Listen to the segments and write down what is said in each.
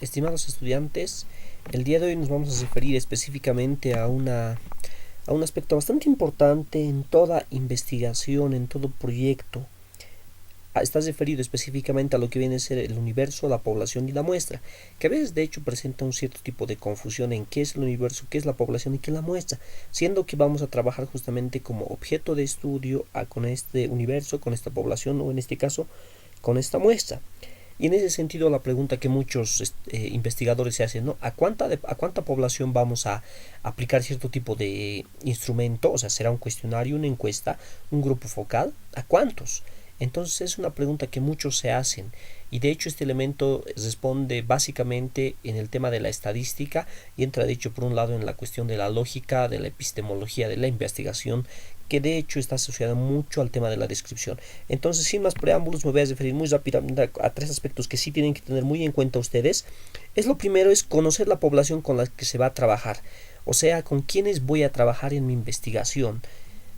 Estimados estudiantes, el día de hoy nos vamos a referir específicamente a un aspecto bastante importante en toda investigación, en todo proyecto. Está referido específicamente a lo que viene a ser el universo, la población y la muestra, que a veces de hecho presenta un cierto tipo de confusión en qué es el universo, qué es la población y qué es la muestra, siendo que vamos a trabajar justamente como objeto de estudio con este universo, con esta población o en este caso con esta muestra. Y en ese sentido la pregunta que muchos investigadores se hacen, ¿no? ¿A cuánta población vamos a aplicar cierto tipo de instrumento? O sea, ¿será un cuestionario, una encuesta, un grupo focal? ¿A cuántos? Entonces es una pregunta que muchos se hacen y de hecho este elemento responde básicamente en el tema de la estadística y entra de hecho por un lado en la cuestión de la lógica, de la epistemología, de la investigación, que de hecho está asociada mucho al tema de la descripción. Entonces, sin más preámbulos, me voy a referir muy rápidamente a tres aspectos que sí tienen que tener muy en cuenta ustedes. Lo primero es conocer la población con la que se va a trabajar, o sea, con quienes voy a trabajar en mi investigación.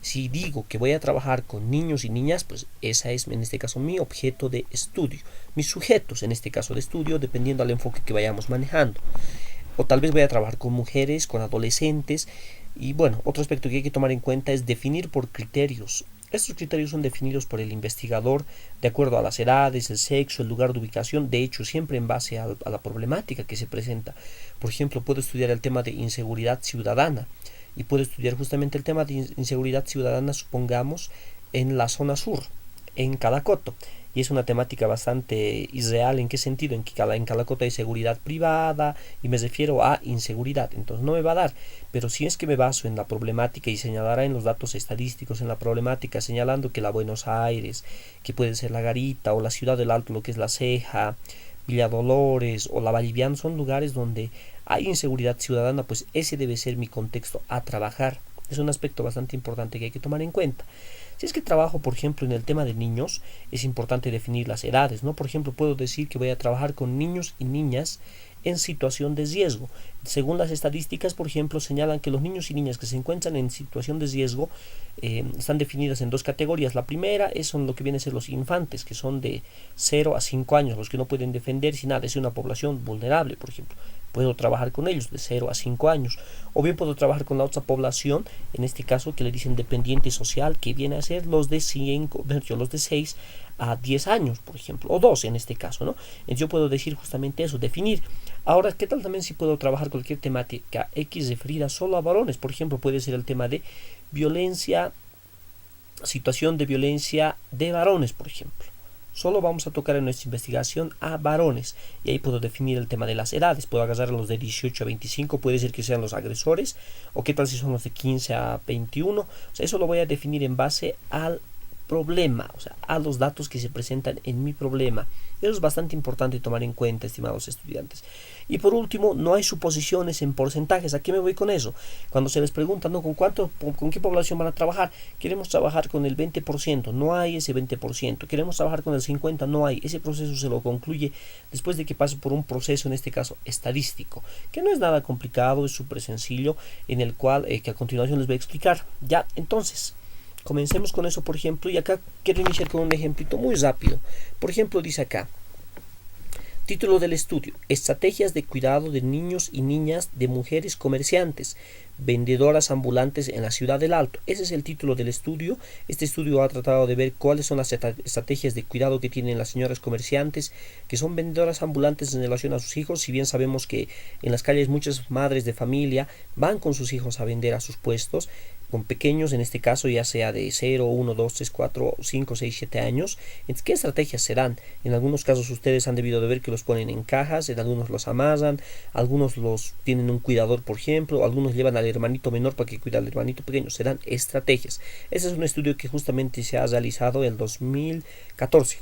Si digo que voy a trabajar con niños y niñas, pues esa es en este caso mi objeto de estudio, mis sujetos en este caso de estudio, dependiendo del enfoque que vayamos manejando. O tal vez voy a trabajar con mujeres, con adolescentes. Y bueno, otro aspecto que hay que tomar en cuenta es definir por criterios. Estos criterios son definidos por el investigador de acuerdo a las edades, el sexo, el lugar de ubicación, de hecho siempre en base a la problemática que se presenta. Por ejemplo, puedo estudiar el tema de inseguridad ciudadana y puedo estudiar justamente el tema de inseguridad ciudadana, supongamos, en la zona sur, en Calacoto. Y es una temática bastante irreal. ¿En qué sentido? En que en Calacoto hay seguridad privada y me refiero a inseguridad. Entonces no me va a dar. Pero si es que me baso en la problemática y señalará en los datos estadísticos en la problemática, señalando que la Buenos Aires, que puede ser la Garita o la Ciudad del Alto, lo que es la Ceja, Villa Dolores o la Vallivian, son lugares donde hay inseguridad ciudadana, pues ese debe ser mi contexto a trabajar. Es un aspecto bastante importante que hay que tomar en cuenta. Si es que trabajo, por ejemplo, en el tema de niños, es importante definir las edades, ¿no? Por ejemplo, puedo decir que voy a trabajar con niños y niñas en situación de riesgo. Según las estadísticas, por ejemplo, señalan que los niños y niñas que se encuentran en situación de riesgo están definidas en dos categorías. La primera son lo que vienen a ser los infantes, que son de 0 a 5 años, los que no pueden defenderse y nada, es una población vulnerable, por ejemplo. Puedo trabajar con ellos de 0 a 5 años. O bien puedo trabajar con la otra población, en este caso que le dicen dependiente social, que viene a ser los de 6 a 10 años, por ejemplo, o 12 en este caso, ¿no? Entonces yo puedo decir justamente eso, definir. Ahora, ¿qué tal también si puedo trabajar cualquier temática X referida solo a varones? Por ejemplo, puede ser el tema de violencia, situación de violencia de varones, por ejemplo. Solo vamos a tocar en nuestra investigación a varones y ahí puedo definir el tema de las edades. Puedo agarrar a los de 18 a 25, puede ser que sean los agresores, o qué tal si son los de 15 a 21. O sea, eso lo voy a definir en base al problema, o sea, a los datos que se presentan en mi problema. Eso es bastante importante tomar en cuenta, estimados estudiantes. Y por último, no hay suposiciones en porcentajes. ¿A qué me voy con eso? Cuando se les pregunta, ¿no? ¿Con qué población van a trabajar? Queremos trabajar con el 20%, no hay ese 20%. Queremos trabajar con el 50%, no hay. Ese proceso se lo concluye después de que pase por un proceso, en este caso estadístico, que no es nada complicado, es súper sencillo, en el cual que a continuación les voy a explicar. Ya, entonces, comencemos con eso, por ejemplo, y acá quiero iniciar con un ejemplito muy rápido. Por ejemplo, dice acá, título del estudio: estrategias de cuidado de niños y niñas de mujeres comerciantes, vendedoras ambulantes en la Ciudad del Alto. Ese es el título del estudio. Este estudio ha tratado de ver cuáles son las estrategias de cuidado que tienen las señoras comerciantes, que son vendedoras ambulantes en relación a sus hijos. Si bien sabemos que en las calles muchas madres de familia van con sus hijos a vender a sus puestos, con pequeños, en este caso ya sea de 0, 1, 2, 3, 4, 5, 6, 7 años. Entonces, ¿qué estrategias serán? En algunos casos ustedes han debido de ver que los ponen en cajas, en algunos los amarran, algunos los tienen un cuidador, por ejemplo, algunos llevan al hermanito menor para que cuide al hermanito pequeño. Serán estrategias. Ese es un estudio que justamente se ha realizado en el 2014,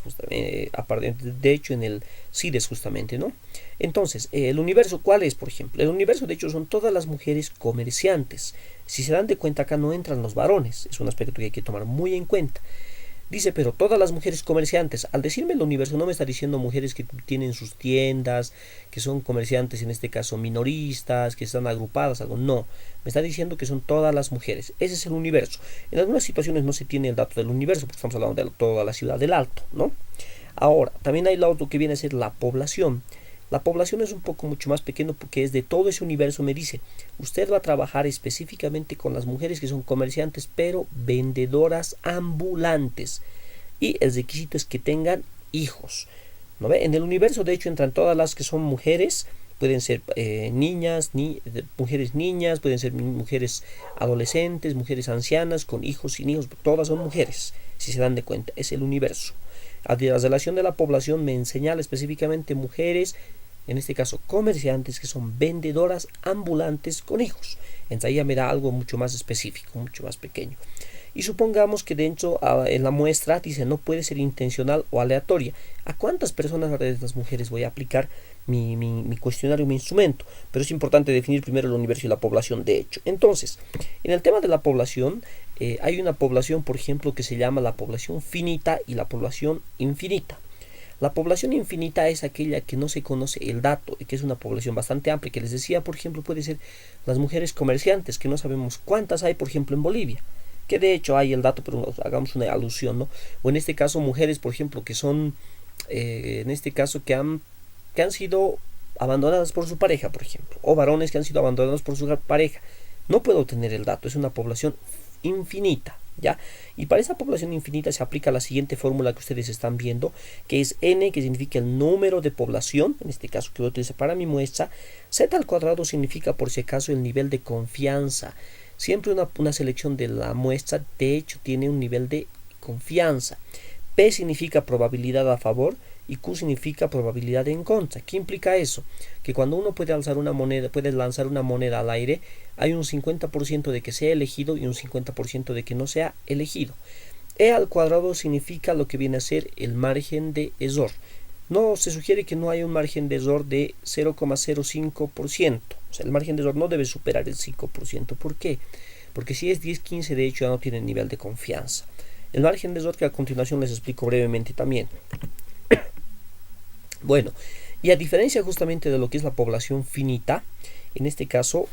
de hecho en el CIDES justamente, ¿no? Entonces, el universo, ¿cuál es, por ejemplo? El universo, de hecho, son todas las mujeres comerciantes. Si se dan de cuenta, acá no entran los varones. Es un aspecto que hay que tomar muy en cuenta. Dice, pero todas las mujeres comerciantes. Al decirme el universo, no me está diciendo mujeres que tienen sus tiendas, que son comerciantes, en este caso minoristas, que están agrupadas, algo. No, me está diciendo que son todas las mujeres. Ese es el universo. En algunas situaciones no se tiene el dato del universo, porque estamos hablando de toda la Ciudad del Alto, ¿no? Ahora, también hay lo otro que viene a ser la población. La población es un poco mucho más pequeño porque es de todo ese universo. Me dice, usted va a trabajar específicamente con las mujeres que son comerciantes, pero vendedoras ambulantes. Y el requisito es que tengan hijos. ¿No ve? En el universo, de hecho, entran todas las que son mujeres. Pueden ser mujeres niñas, pueden ser mujeres adolescentes, mujeres ancianas, con hijos, sin hijos. Todas son mujeres, si se dan de cuenta. Es el universo. A la relación de la población me señala específicamente mujeres, en este caso comerciantes, que son vendedoras ambulantes con hijos. Entonces ahí ya me da algo mucho más específico, mucho más pequeño. Y supongamos que dentro en la muestra dice no puede ser intencional o aleatoria. ¿A cuántas personas de las mujeres voy a aplicar mi cuestionario, mi instrumento? Pero es importante definir primero el universo y la población, de hecho. Entonces, en el tema de la población, hay una población, por ejemplo, que se llama la población finita y la población infinita. La población infinita es aquella que no se conoce el dato, y que es una población bastante amplia, que les decía, por ejemplo, puede ser las mujeres comerciantes, que no sabemos cuántas hay, por ejemplo, en Bolivia, que de hecho hay el dato, pero hagamos una alusión, ¿no? O en este caso mujeres, por ejemplo, que son, en este caso, que han sido abandonadas por su pareja, por ejemplo, o varones que han sido abandonados por su pareja. No puedo obtener el dato, es una población infinita, ¿ya? Y para esa población infinita se aplica la siguiente fórmula que ustedes están viendo, que es n, que significa el número de población, en este caso que voy a utilizar para mi muestra. Z al cuadrado significa, por si acaso, el nivel de confianza. Siempre una selección de la muestra, de hecho, tiene un nivel de confianza. P significa probabilidad a favor y Q significa probabilidad en contra. ¿Qué implica eso? Que cuando uno puede lanzar una moneda al aire, hay un 50% de que sea elegido y un 50% de que no sea elegido. E al cuadrado significa lo que viene a ser el margen de error. No se sugiere que no haya un margen de error de 0,05%. O sea, el margen de error no debe superar el 5%. ¿Por qué? Porque si es 10-15, de hecho ya no tiene nivel de confianza. El margen de error, que a continuación les explico brevemente también. Bueno, y a diferencia justamente de lo que es la población finita, en este caso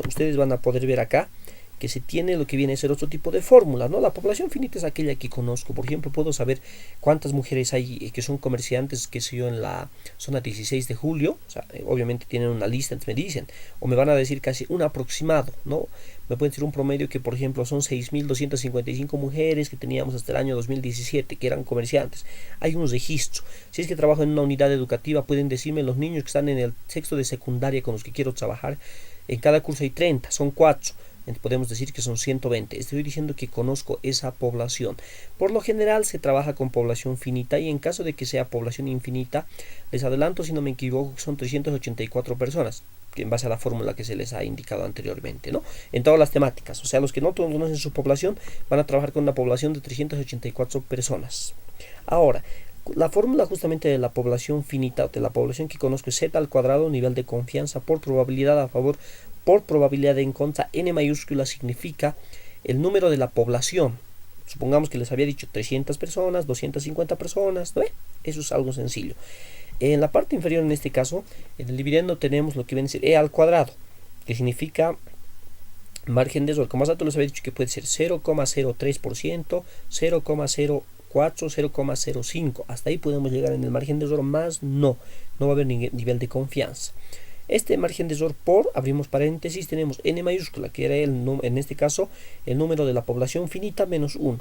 ustedes van a poder ver acá que se tiene lo que viene a ser otro tipo de fórmula, ¿no? La población finita es aquella que conozco. Por ejemplo, puedo saber cuántas mujeres hay que son comerciantes, que sé yo, en la zona 16 de julio. O sea, obviamente tienen una lista, entonces me dicen, o me van a decir casi un aproximado, ¿no? Me pueden decir un promedio que, por ejemplo, son 6.255 mujeres que teníamos hasta el año 2017, que eran comerciantes. Hay un registro. Si es que trabajo en una unidad educativa, pueden decirme los niños que están en el sexto de secundaria con los que quiero trabajar. En cada curso hay 30, son 4. Podemos decir que son 120. Estoy diciendo que conozco esa población. Por lo general se trabaja con población finita, y en caso de que sea población infinita, les adelanto, si no me equivoco, son 384 personas, que en base a la fórmula que se les ha indicado anteriormente, ¿no? En todas las temáticas. O sea, los que no conocen su población van a trabajar con una población de 384 personas. Ahora, la fórmula justamente de la población finita, o de la población que conozco, es z al cuadrado, nivel de confianza, por probabilidad a favor, por probabilidad en contra. N mayúscula significa el número de la población. Supongamos que les había dicho 300 personas, 250 personas, ¿no? Eso es algo sencillo. En la parte inferior, en este caso, en el dividendo tenemos lo que viene a ser E al cuadrado, que significa margen de error. Como más alto les había dicho que puede ser 0,03%, 0,04, 0,05. Hasta ahí podemos llegar en el margen de error, más no va a haber nivel de confianza. Este margen de error por, abrimos paréntesis, tenemos n mayúscula, que era en este caso el número de la población finita menos 1,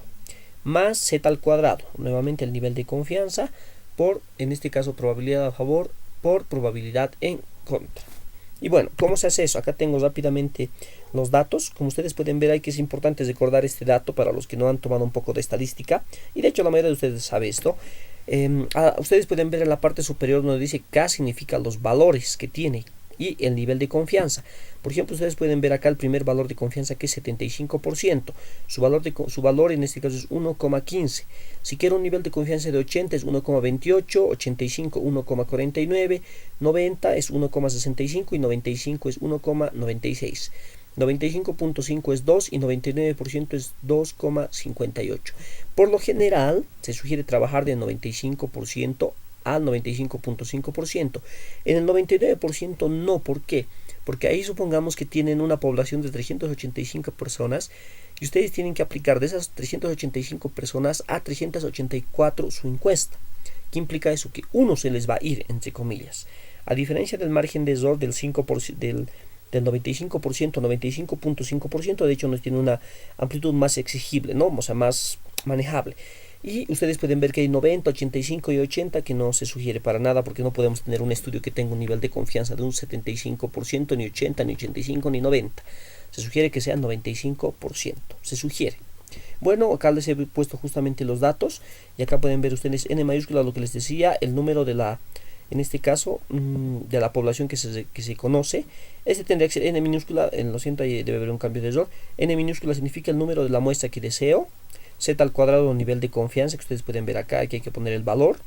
más z al cuadrado, nuevamente el nivel de confianza, por, en este caso, probabilidad a favor, por probabilidad en contra. Y bueno, ¿cómo se hace eso? Acá tengo rápidamente los datos. Como ustedes pueden ver, hay que es importante recordar este dato para los que no han tomado un poco de estadística, y de hecho la mayoría de ustedes sabe esto. Ustedes pueden ver en la parte superior donde dice K significa los valores que tiene y el nivel de confianza. Por ejemplo, ustedes pueden ver acá el primer valor de confianza, que es 75%. Su valor en este caso es 1,15. Si quiero un nivel de confianza de 80 es 1,28, 85 1,49, 90 es 1,65 y 95 es 1,96. 95.5 es 2 y 99% es 2,58. Por lo general se sugiere trabajar de 95% al 95.5%. En el 99% no. ¿Por qué? Porque ahí supongamos que tienen una población de 385 personas y ustedes tienen que aplicar de esas 385 personas a 384 su encuesta. ¿Qué implica eso? Que uno se les va a ir, entre comillas. A diferencia del margen de error del 5%, del 95%, 95.5%, de hecho nos tiene una amplitud más exigible, ¿no? O sea, más manejable. Y ustedes pueden ver que hay 90, 85 y 80 que no se sugiere para nada, porque no podemos tener un estudio que tenga un nivel de confianza de un 75%, ni 80, ni 85, ni 90. Se sugiere que sea 95%. Se sugiere. Bueno, acá les he puesto justamente los datos y acá pueden ver ustedes n mayúscula, lo que les decía, el número de la, en este caso, de la población que se conoce. Este tendría que ser n minúscula, lo siento, ahí debe haber un cambio de error. N minúscula significa el número de la muestra que deseo. Z al cuadrado, nivel de confianza, que ustedes pueden ver acá, aquí hay que poner el valor.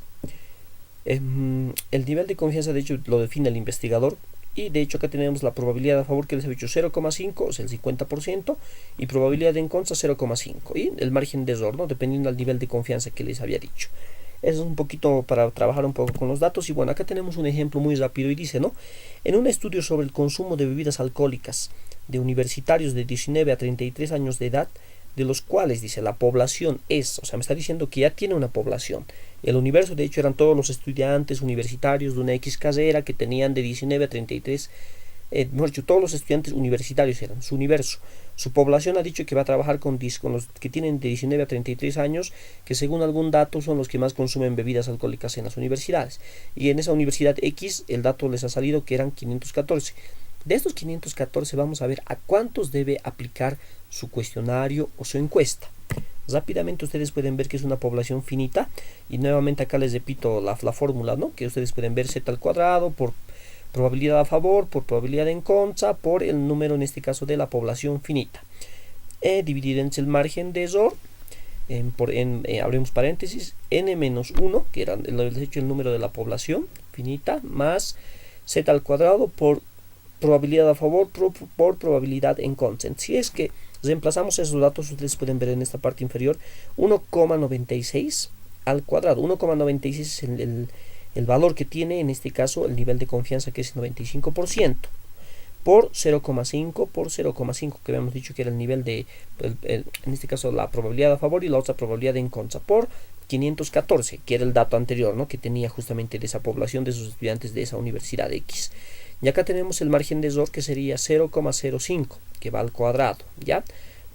El nivel de confianza, de hecho, lo define el investigador. Y de hecho acá tenemos la probabilidad a favor que les he dicho 0,5, o sea, el 50%, y probabilidad en contra 0,5. Y el margen de error, ¿no? Dependiendo del nivel de confianza que les había dicho. Eso es un poquito para trabajar un poco con los datos. Y bueno, acá tenemos un ejemplo muy rápido y dice, ¿no? En un estudio sobre el consumo de bebidas alcohólicas de universitarios de 19 a 33 años de edad, de los cuales, dice, la población es, o sea, me está diciendo que ya tiene una población. El universo, de hecho, eran todos los estudiantes universitarios de una X carrera que tenían de 19 a 33, mejor dicho, todos los estudiantes universitarios eran su universo. Su población ha dicho que va a trabajar con los que tienen de 19 a 33 años, que según algún dato son los que más consumen bebidas alcohólicas en las universidades. Y en esa universidad X, el dato les ha salido que eran 514. De estos 514 vamos a ver a cuántos debe aplicar su cuestionario o su encuesta. Rápidamente ustedes pueden ver que es una población finita y nuevamente acá les repito la fórmula, ¿no? Que ustedes pueden ver z al cuadrado por probabilidad a favor, por probabilidad en contra, por el número en este caso de la población finita. Dividido entre el margen de error, abrimos paréntesis, n-1, que era el número de la población finita, más z al cuadrado por probabilidad a favor por probabilidad en contra. Si es que reemplazamos esos datos, ustedes pueden ver en esta parte inferior 1,96 al cuadrado. 1,96 es el valor que tiene en este caso el nivel de confianza, que es 95%, por 0,5 por 0,5, que habíamos dicho que era el nivel de, en este caso la probabilidad a favor y la otra probabilidad en contra, por 514, que era el dato anterior, ¿no? Que tenía justamente de esa población de esos estudiantes de esa universidad X. Y acá tenemos el margen de error, que sería 0,05, que va al cuadrado, ¿ya?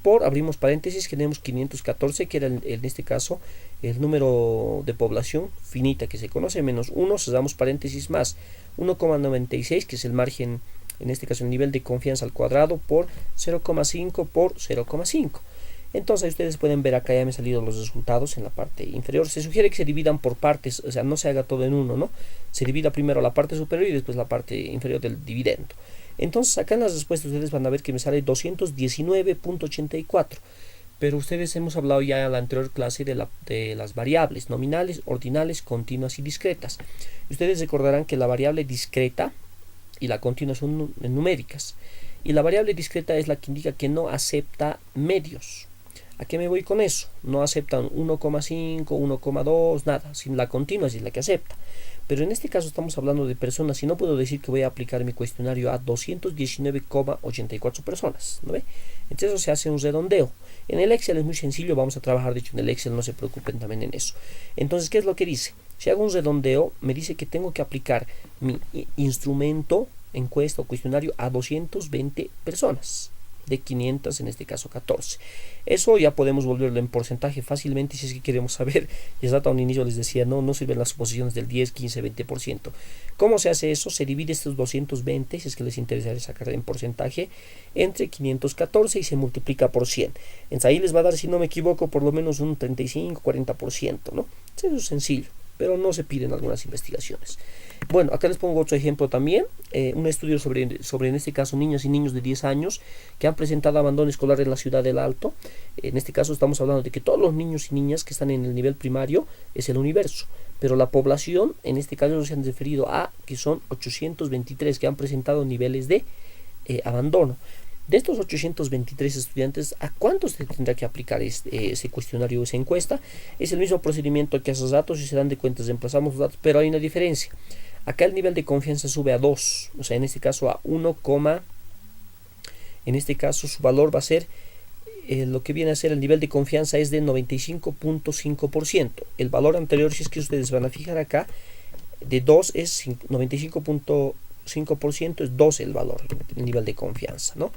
Por, abrimos paréntesis, que tenemos 514, que era en este caso el número de población finita que se conoce, menos 1, cerramos paréntesis, más 1,96, que es el margen, en este caso el nivel de confianza al cuadrado, por 0,5 por 0,5. Entonces ustedes pueden ver acá, ya me han salido los resultados en la parte inferior. Se sugiere que se dividan por partes, o sea, no se haga todo en uno, ¿no? Se divida primero la parte superior y después la parte inferior del dividendo. Entonces acá en las respuestas ustedes van a ver que me sale 219.84. Pero ustedes hemos hablado ya en la anterior clase de las variables nominales, ordinales, continuas y discretas. Ustedes recordarán que la variable discreta y la continua son numéricas. Y la variable discreta es la que indica que no acepta medios. ¿A qué me voy con eso? No aceptan 1,5, 1,2, nada. Sin la continua es la que acepta. Pero en este caso estamos hablando de personas y no puedo decir que voy a aplicar mi cuestionario a 219,84 personas, ¿no ve? Entonces eso se hace un redondeo. En el Excel es muy sencillo, vamos a trabajar de hecho en el Excel, no se preocupen también en eso. Entonces, ¿qué es lo que dice? Si hago un redondeo, me dice que tengo que aplicar mi instrumento, encuesta o cuestionario a 220 personas. De 500, en este caso 14. Eso ya podemos volverlo en porcentaje fácilmente si es que queremos saber. Y hasta a un inicio les decía, no sirven las suposiciones del 10, 15, 20%. ¿Cómo se hace eso? Se divide estos 220, si es que les interesa sacar en porcentaje, entre 514 y se multiplica por 100. Entonces ahí les va a dar, si no me equivoco, por lo menos un 35, 40%, ¿no? Eso es sencillo, pero no se piden algunas investigaciones. Bueno, acá les pongo otro ejemplo también, un estudio sobre en este caso niñas y niños de 10 años que han presentado abandono escolar en la ciudad del Alto. En este caso estamos hablando de que todos los niños y niñas que están en el nivel primario es el universo, pero la población en este caso se han referido a que son 823 que han presentado niveles de abandono. De estos 823 estudiantes, ¿a cuántos se tendrá que aplicar ese cuestionario o esa encuesta? Es el mismo procedimiento que hace datos y se dan de cuenta, reemplazamos los datos, pero hay una diferencia. Acá el nivel de confianza sube a 2, o sea, en este caso a 1, en este caso su valor va a ser, lo que viene a ser el nivel de confianza es de 95.5%. El valor anterior, si es que ustedes van a fijar acá, de 2 es 95.5%, es 2 el valor, el nivel de confianza, ¿no?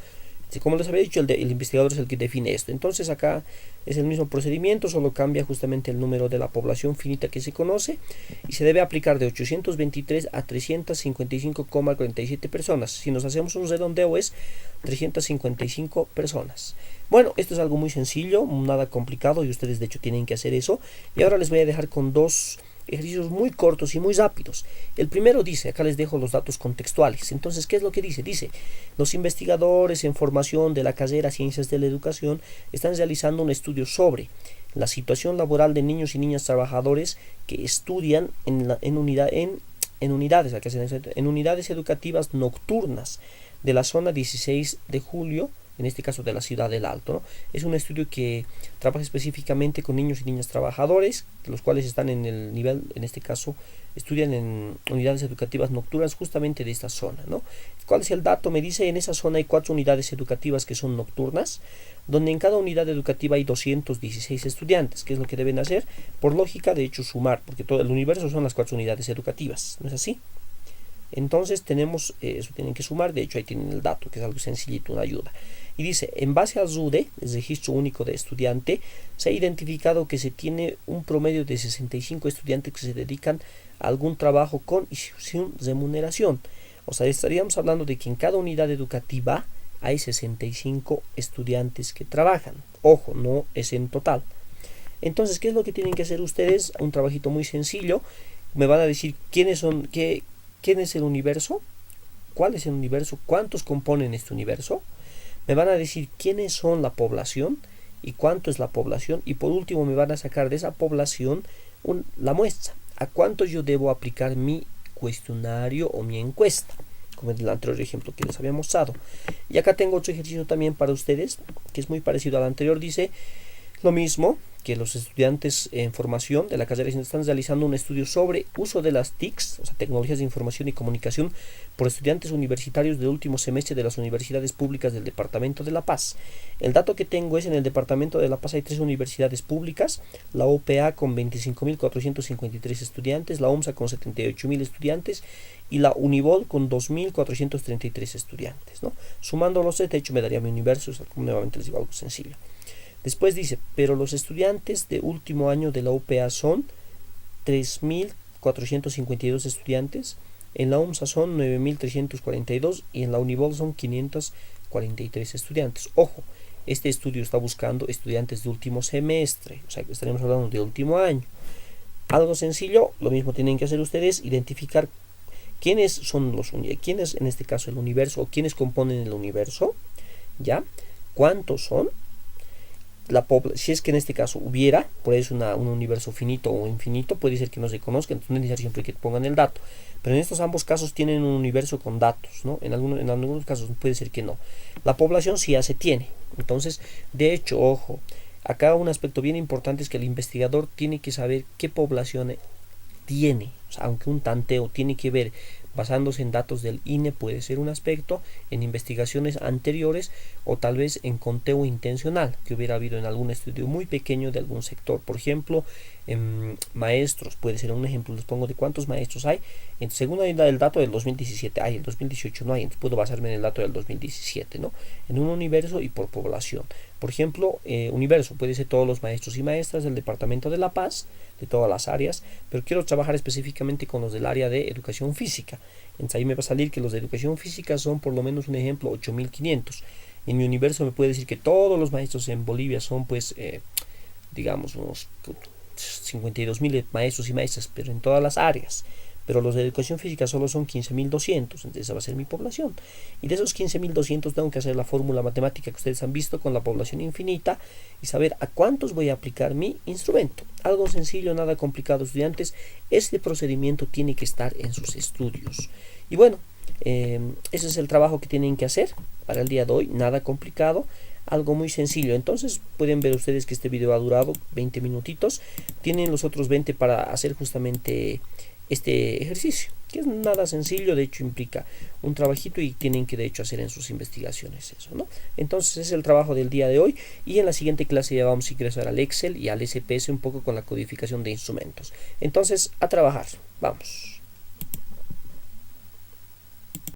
Como les había dicho, el investigador es el que define esto. Entonces acá es el mismo procedimiento, solo cambia justamente el número de la población finita que se conoce y se debe aplicar de 823 a 355,47 personas. Si nos hacemos un redondeo es 355 personas. Bueno, esto es algo muy sencillo, nada complicado y ustedes de hecho tienen que hacer eso. Y ahora les voy a dejar con dos ejercicios muy cortos y muy rápidos. El primero dice, acá les dejo los datos contextuales. Entonces, ¿qué es lo que dice? Dice, los investigadores en formación de la carrera Ciencias de la Educación están realizando un estudio sobre la situación laboral de niños y niñas trabajadores que estudian en unidades educativas nocturnas de la zona 16 de julio, en este caso de la ciudad del Alto, ¿no? Es un estudio que trabaja específicamente con niños y niñas trabajadores, los cuales están en el nivel, en este caso, estudian en unidades educativas nocturnas justamente de esta zona, ¿no? ¿Cuál es el dato? Me dice, en esa zona hay 4 unidades educativas que son nocturnas, donde en cada unidad educativa hay 216 estudiantes. ¿Qué es lo que deben hacer? Por lógica, de hecho, sumar, porque todo el universo son las 4 unidades educativas, ¿no es así? Entonces tenemos, eso tienen que sumar, de hecho ahí tienen el dato, que es algo sencillito, una ayuda. Y dice, en base al RUDE, el registro único de estudiante, se ha identificado que se tiene un promedio de 65 estudiantes que se dedican a algún trabajo con y sin remuneración. O sea, estaríamos hablando de que en cada unidad educativa hay 65 estudiantes que trabajan. Ojo, no es en total. Entonces, ¿qué es lo que tienen que hacer ustedes? Un trabajito muy sencillo. Me van a decir quién es el universo, cuál es el universo, cuántos componen este universo. Me van a decir quiénes son la población y cuánto es la población. Y por último me van a sacar de esa población la muestra. ¿A cuánto yo debo aplicar mi cuestionario o mi encuesta? Como en el anterior ejemplo que les había mostrado. Y acá tengo otro ejercicio también para ustedes, que es muy parecido al anterior. Dice lo mismo, que los estudiantes en formación de la carrera están realizando un estudio sobre uso de las TICs, o sea, tecnologías de información y comunicación, por estudiantes universitarios del último semestre de las universidades públicas del Departamento de La Paz. El dato que tengo es, en el Departamento de La Paz hay 3 universidades públicas, la OPA con 25.453 estudiantes, la OMSA con 78.000 estudiantes y la Univol con 2.433 estudiantes, ¿no? Sumándolos, de hecho me daría mi universo, o sea, nuevamente les digo algo sencillo. Después dice, pero los estudiantes de último año de la UPA son 3.452 estudiantes, en la UMSA son 9.342 y en la Univol son 543 estudiantes. Ojo, este estudio está buscando estudiantes de último semestre, o sea que estaremos hablando de último año. Algo sencillo, lo mismo tienen que hacer ustedes, identificar quiénes son quiénes en este caso el universo o quiénes componen el universo, ¿ya? ¿Cuántos son? Si es que en este caso hubiera, puede ser un universo finito o infinito, puede ser que no se conozca, entonces no es necesario siempre que pongan el dato. Pero en estos ambos casos tienen un universo con datos, ¿no? En algunos casos puede ser que no. La población sí ya se tiene. Entonces, de hecho, ojo, acá un aspecto bien importante es que el investigador tiene que saber qué población tiene. O sea, aunque un tanteo tiene que ver basándose en datos del INE, puede ser un aspecto, en investigaciones anteriores o tal vez en conteo intencional que hubiera habido en algún estudio muy pequeño de algún sector. Por ejemplo, en maestros, puede ser un ejemplo, les pongo de cuántos maestros hay. Según el dato del 2017 hay, el 2018 no hay, entonces puedo basarme en el dato del 2017, ¿no? En un universo y por población. Por ejemplo, universo puede ser todos los maestros y maestras del Departamento de La Paz, de todas las áreas, pero quiero trabajar específicamente con los del área de educación física. Entonces ahí me va a salir que los de educación física son por lo menos un ejemplo 8.500. En mi universo me puede decir que todos los maestros en Bolivia son pues digamos unos 52.000 maestros y maestras, pero en todas las áreas. Pero los de educación física solo son 15.200, entonces esa va a ser mi población. Y de esos 15.200 tengo que hacer la fórmula matemática que ustedes han visto con la población infinita y saber a cuántos voy a aplicar mi instrumento. Algo sencillo, nada complicado, estudiantes. Este procedimiento tiene que estar en sus estudios. Y bueno, ese es el trabajo que tienen que hacer para el día de hoy, nada complicado. Algo muy sencillo. Entonces pueden ver ustedes que este video ha durado 20 minutitos. Tienen los otros 20 para hacer justamente este ejercicio, que es nada sencillo, de hecho implica un trabajito y tienen que de hecho hacer en sus investigaciones eso, ¿no? Entonces es el trabajo del día de hoy y en la siguiente clase ya vamos a ingresar al Excel y al SPS un poco con la codificación de instrumentos. Entonces a trabajar, vamos.